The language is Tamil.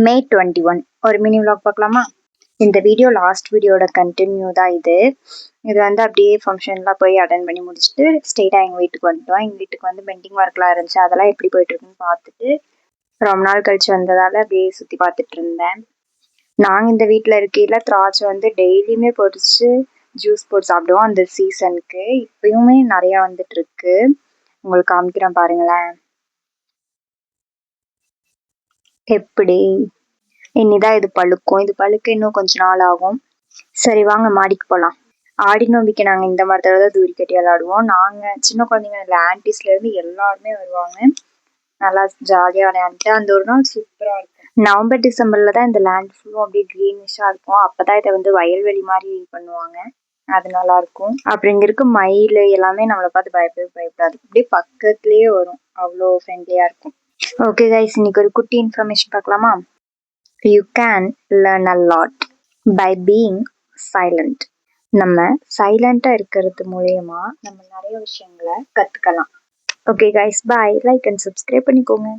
மே 21 ஒரு மினி vlog பார்க்கலாமா? இந்த வீடியோ லாஸ்ட் வீடியோட கண்டினியூ தான் இது. இது வந்து அப்படியே ஃபங்க்ஷன்லாம் போய் அட்டன் பண்ணி முடிச்சுட்டு ஸ்ட்ரெயிட்டாக எங்கள் வீட்டுக்கு வந்துட்டோம். எங்கள் வீட்டுக்கு வந்து பெண்டிங் ஒர்க்லாம் இருந்துச்சு, அதெல்லாம் எப்படி போயிட்டுருக்குன்னு பார்த்துட்டு ரொம்ப நாள் கழிச்சு வந்ததால் அப்படியே சுற்றி பார்த்துட்டு இருந்தேன். நாங்கள் இந்த வீட்டில் இருக்கையில் திராட்சை வந்து டெய்லியுமே பொரிச்சு ஜூஸ் போட்டு சாப்பிடுவோம் அந்த சீசனுக்கு. இப்பயுமே நிறையா வந்துட்டுருக்கு, உங்களுக்கு காமிக்கிறேன் பாருங்களேன். எப்படி இனிதான் இது பழுக்கும், இது பழுக்க இன்னும் கொஞ்ச நாள் ஆகும். சரி வாங்க மாடிக்கு போகலாம். ஆடி நோம்பிக்கு நாங்கள் இந்த மரத்தில் தான் தூரி கட்டி விளாடுவோம். நாங்கள் சின்ன குழந்தைங்க இல்லை, ஆன்டிஸ்லேருந்து எல்லாருமே வருவாங்க. நல்லா ஜாலியாக விளையாண்டுட்டு அந்த ஒரு நாள் சூப்பராக இருக்கும். நவம்பர் டிசம்பரில் தான் இந்த லேண்ட் ஃபுல்லும் அப்படியே க்ரீனிஷாக இருக்கும். அப்போ தான் இதை வந்து வயல்வெளி மாதிரி பண்ணுவாங்க, அது நல்லாயிருக்கும். அப்புறம் இங்கே இருக்க மயில் எல்லாமே நம்மளை பார்த்து பயப்படாது, அப்படியே பக்கத்துலேயே வரும், அவ்வளோ ஃப்ரெண்ட்லியாக இருக்கும். ஓகே கைஸ், இன்னைக்கு ஒரு குட்டி இன்ஃபர்மேஷன் பார்க்கலாமா? You can learn a lot by being silent. நம்ம சைலண்டாக இருக்கிறது மூலயமா நம்ம நிறைய விஷயங்களை கற்றுக்கலாம். Okay guys, bye. Like and subscribe பண்ணிக்கோங்க.